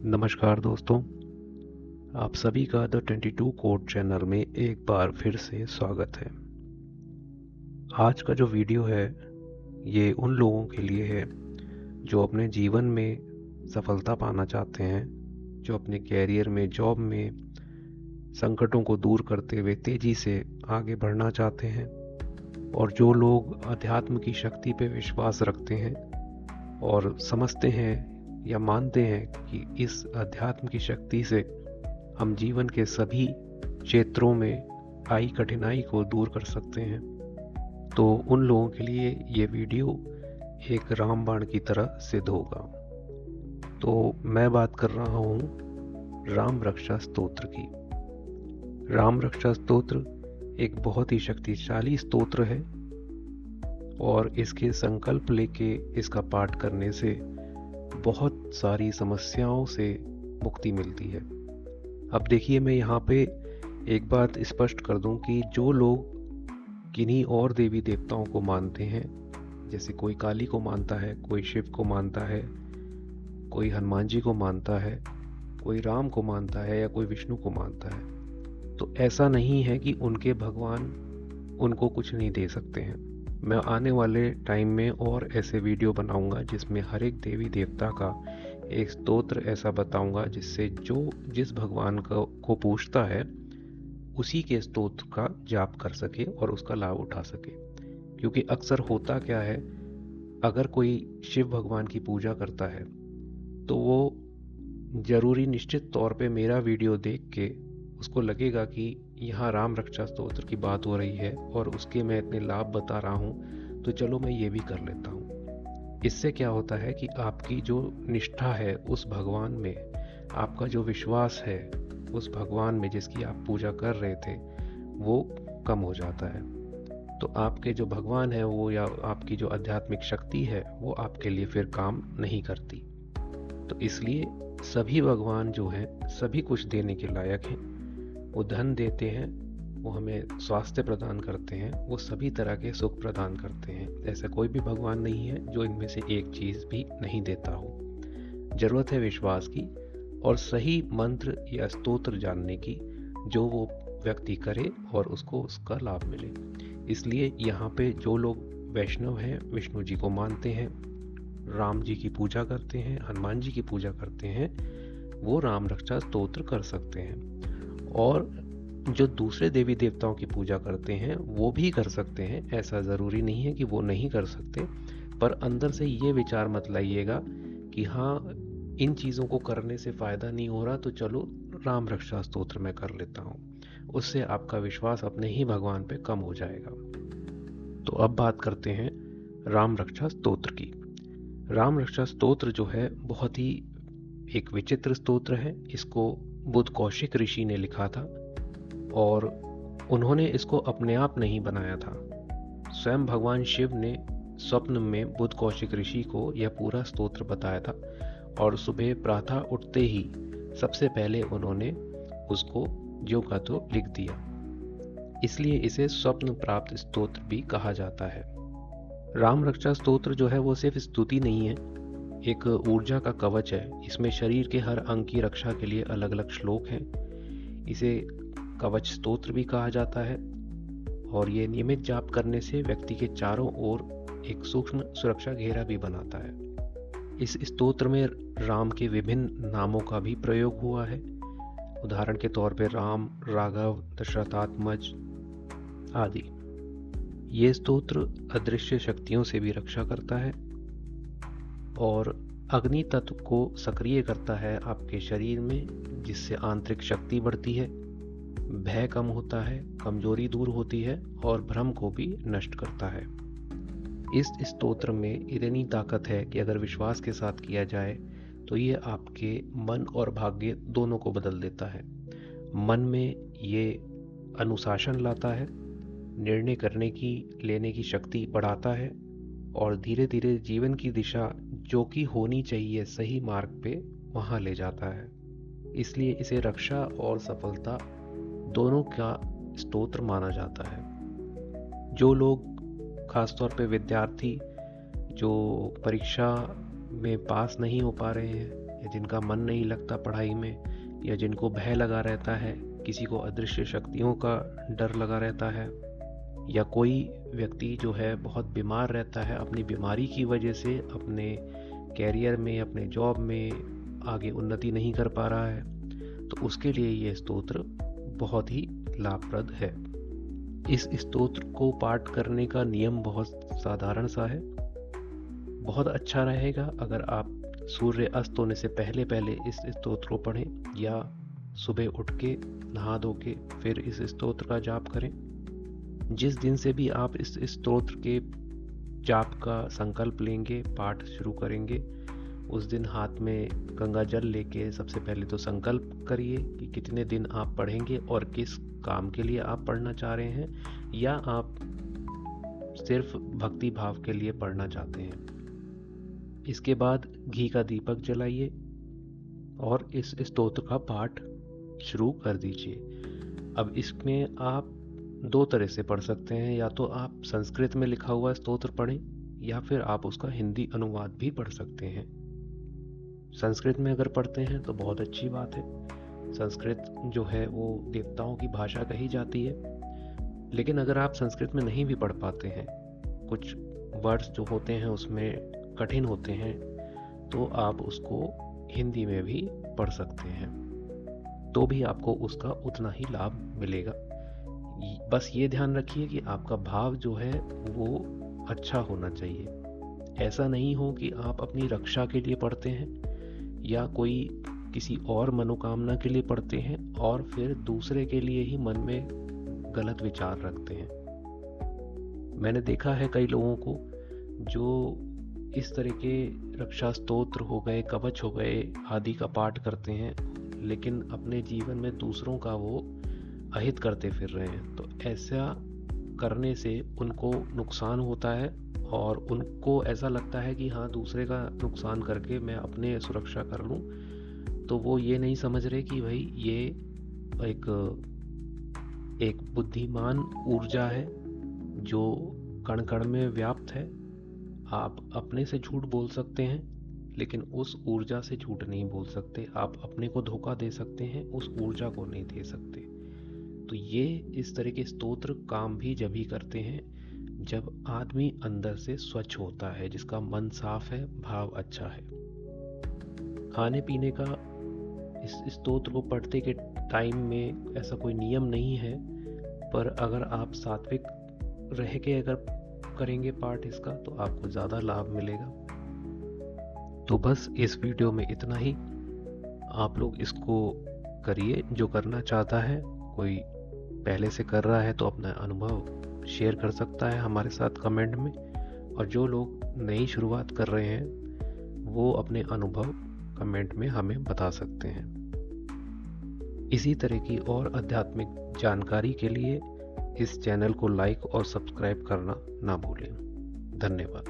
नमस्कार दोस्तों, आप सभी का द 22 कोड चैनल में एक बार फिर से स्वागत है। आज का जो वीडियो है ये उन लोगों के लिए है जो अपने जीवन में सफलता पाना चाहते हैं, जो अपने कैरियर में, जॉब में संकटों को दूर करते हुए तेज़ी से आगे बढ़ना चाहते हैं, और जो लोग अध्यात्म की शक्ति पे विश्वास रखते हैं और समझते हैं या मानते हैं कि इस अध्यात्म की शक्ति से हम जीवन के सभी क्षेत्रों में आई कठिनाई को दूर कर सकते हैं। तो उन लोगों के लिए ये वीडियो एक रामबाण की तरह सिद्ध होगा। तो मैं बात कर रहा हूँ राम रक्षा स्तोत्र की। राम रक्षा स्तोत्र एक बहुत ही शक्तिशाली स्तोत्र है और इसके संकल्प लेके इसका पाठ करने से बहुत सारी समस्याओं से मुक्ति मिलती है। अब देखिए, मैं यहाँ पे एक बात स्पष्ट कर दूं कि जो लोग किन्हीं और देवी देवताओं को मानते हैं, जैसे कोई काली को मानता है, कोई शिव को मानता है, कोई हनुमान जी को मानता है, कोई राम को मानता है या कोई विष्णु को मानता है, तो ऐसा नहीं है कि उनके भगवान उनको कुछ नहीं दे सकते हैं। मैं आने वाले टाइम में और ऐसे वीडियो बनाऊंगा जिसमें हर एक देवी देवता का एक स्तोत्र ऐसा बताऊंगा जिससे जो जिस भगवान को पूछता है उसी के स्तोत्र का जाप कर सके और उसका लाभ उठा सके। क्योंकि अक्सर होता क्या है, अगर कोई शिव भगवान की पूजा करता है तो वो जरूरी निश्चित तौर पे मेरा वीडियो देख के उसको लगेगा कि यहाँ राम रक्षा स्तोत्र की बात हो रही है और उसके मैं इतने लाभ बता रहा हूँ, तो चलो मैं ये भी कर लेता हूँ। इससे क्या होता है कि आपकी जो निष्ठा है उस भगवान में, आपका जो विश्वास है उस भगवान में जिसकी आप पूजा कर रहे थे, वो कम हो जाता है। तो आपके जो भगवान है वो, या आपकी जो आध्यात्मिक शक्ति है वो आपके लिए फिर काम नहीं करती। तो इसलिए सभी भगवान जो हैं सभी कुछ देने के लायक हैं। वो धन देते हैं, वो हमें स्वास्थ्य प्रदान करते हैं, वो सभी तरह के सुख प्रदान करते हैं। ऐसा कोई भी भगवान नहीं है जो इनमें से एक चीज़ भी नहीं देता हो। जरूरत है विश्वास की और सही मंत्र या स्तोत्र जानने की जो वो व्यक्ति करे और उसको उसका लाभ मिले। इसलिए यहाँ पे जो लोग वैष्णव हैं, विष्णु जी को मानते हैं, राम जी की पूजा करते हैं, हनुमान जी की पूजा करते हैं, वो राम रक्षा स्तोत्र कर सकते हैं। और जो दूसरे देवी देवताओं की पूजा करते हैं वो भी कर सकते हैं, ऐसा ज़रूरी नहीं है कि वो नहीं कर सकते। पर अंदर से ये विचार मत लाइएगा कि हाँ, इन चीज़ों को करने से फ़ायदा नहीं हो रहा तो चलो राम रक्षा स्तोत्र मैं कर लेता हूँ। उससे आपका विश्वास अपने ही भगवान पे कम हो जाएगा। तो अब बात करते हैं राम रक्षा स्तोत्र की। राम रक्षा स्तोत्र जो है बहुत ही एक विचित्र स्तोत्र है। इसको बुद्ध कौशिक ऋषि ने लिखा था और उन्होंने इसको अपने आप नहीं बनाया था। स्वयं भगवान शिव ने स्वप्न में बुद्ध कौशिक ऋषि को यह पूरा स्तोत्र बताया था और सुबह प्रातः उठते ही सबसे पहले उन्होंने उसको ज्यों का त्यों लिख दिया। इसलिए इसे स्वप्न प्राप्त स्तोत्र भी कहा जाता है। राम रक्षा स्तोत्र जो है वो सिर्फ स्तुति नहीं है, एक ऊर्जा का कवच है। इसमें शरीर के हर अंग की रक्षा के लिए अलग अलग श्लोक हैं। इसे कवच स्तोत्र भी कहा जाता है और ये नियमित जाप करने से व्यक्ति के चारों ओर एक सूक्ष्म सुरक्षा घेरा भी बनाता है। इस स्तोत्र में राम के विभिन्न नामों का भी प्रयोग हुआ है। उदाहरण के तौर पर राम, राघव, दशरथात्मज आदि। ये स्तोत्र अदृश्य शक्तियों से भी रक्षा करता है और अग्नि तत्व को सक्रिय करता है आपके शरीर में, जिससे आंतरिक शक्ति बढ़ती है, भय कम होता है, कमजोरी दूर होती है और भ्रम को भी नष्ट करता है। इस स्तोत्र में इतनी ताकत है कि अगर विश्वास के साथ किया जाए तो ये आपके मन और भाग्य दोनों को बदल देता है। मन में ये अनुशासन लाता है, निर्णय करने की, लेने की शक्ति बढ़ाता है और धीरे धीरे जीवन की दिशा जो कि होनी चाहिए सही मार्ग पे वहाँ ले जाता है। इसलिए इसे रक्षा और सफलता दोनों का स्तोत्र माना जाता है। जो लोग, खासतौर पे विद्यार्थी जो परीक्षा में पास नहीं हो पा रहे हैं या जिनका मन नहीं लगता पढ़ाई में, या जिनको भय लगा रहता है, किसी को अदृश्य शक्तियों का डर लगा रहता है, या कोई व्यक्ति जो है बहुत बीमार रहता है, अपनी बीमारी की वजह से अपने कैरियर में, अपने जॉब में आगे उन्नति नहीं कर पा रहा है, तो उसके लिए ये स्तोत्र बहुत ही लाभप्रद है। इस स्तोत्र को पाठ करने का नियम बहुत साधारण सा है। बहुत अच्छा रहेगा अगर आप सूर्य अस्त होने से पहले पहले इस स्तोत्र को पढ़ें, या सुबह उठ के नहा धो के फिर इस स्तोत्र का जाप करें। जिस दिन से भी आप इस स्तोत्र के जाप का संकल्प लेंगे, पाठ शुरू करेंगे, उस दिन हाथ में गंगा जल लेके सबसे पहले तो संकल्प करिए कि कितने दिन आप पढ़ेंगे और किस काम के लिए आप पढ़ना चाह रहे हैं, या आप सिर्फ भक्ति भाव के लिए पढ़ना चाहते हैं। इसके बाद घी का दीपक जलाइए और इस स्तोत्र का पाठ शुरू कर दीजिए। अब इसमें आप दो तरह से पढ़ सकते हैं, या तो आप संस्कृत में लिखा हुआ स्तोत्र पढ़ें, या फिर आप उसका हिंदी अनुवाद भी पढ़ सकते हैं। संस्कृत में अगर पढ़ते हैं तो बहुत अच्छी बात है। संस्कृत जो है वो देवताओं की भाषा कही जाती है। लेकिन अगर आप संस्कृत में नहीं भी पढ़ पाते हैं, कुछ वर्ड्स जो होते हैं उसमें कठिन होते हैं, तो आप उसको हिंदी में भी पढ़ सकते हैं, तो भी आपको उसका उतना ही लाभ मिलेगा। बस ये ध्यान रखिए कि आपका भाव जो है वो अच्छा होना चाहिए। ऐसा नहीं हो कि आप अपनी रक्षा के लिए पढ़ते हैं या कोई किसी और मनोकामना के लिए पढ़ते हैं और फिर दूसरे के लिए ही मन में गलत विचार रखते हैं। मैंने देखा है कई लोगों को जो इस तरह के रक्षा स्तोत्र हो गए, कवच हो गए आदि का पाठ करते हैं, लेकिन अपने जीवन में दूसरों का वो अहित करते फिर रहे हैं। तो ऐसा करने से उनको नुकसान होता है और उनको ऐसा लगता है कि हाँ, दूसरे का नुकसान करके मैं अपने सुरक्षा कर लूँ। तो वो ये नहीं समझ रहे कि भाई ये एक बुद्धिमान ऊर्जा है जो कण कण में व्याप्त है। आप अपने से झूठ बोल सकते हैं, लेकिन उस ऊर्जा से झूठ नहीं बोल सकते। आप अपने को धोखा दे सकते हैं, उस ऊर्जा को नहीं दे सकते। तो ये इस तरह के स्तोत्र काम भी जब ही करते हैं जब आदमी अंदर से स्वच्छ होता है, जिसका मन साफ है, भाव अच्छा है। खाने पीने का इस स्तोत्र को पढ़ते के टाइम में ऐसा कोई नियम नहीं है, पर अगर आप सात्विक रह के अगर करेंगे पाठ इसका तो आपको ज़्यादा लाभ मिलेगा। तो बस इस वीडियो में इतना ही। आप लोग इसको करिए, जो करना चाहता है। कोई पहले से कर रहा है तो अपना अनुभव शेयर कर सकता है हमारे साथ कमेंट में, और जो लोग नई शुरुआत कर रहे हैं वो अपने अनुभव कमेंट में हमें बता सकते हैं। इसी तरह की और आध्यात्मिक जानकारी के लिए इस चैनल को लाइक और सब्सक्राइब करना ना भूलें। धन्यवाद।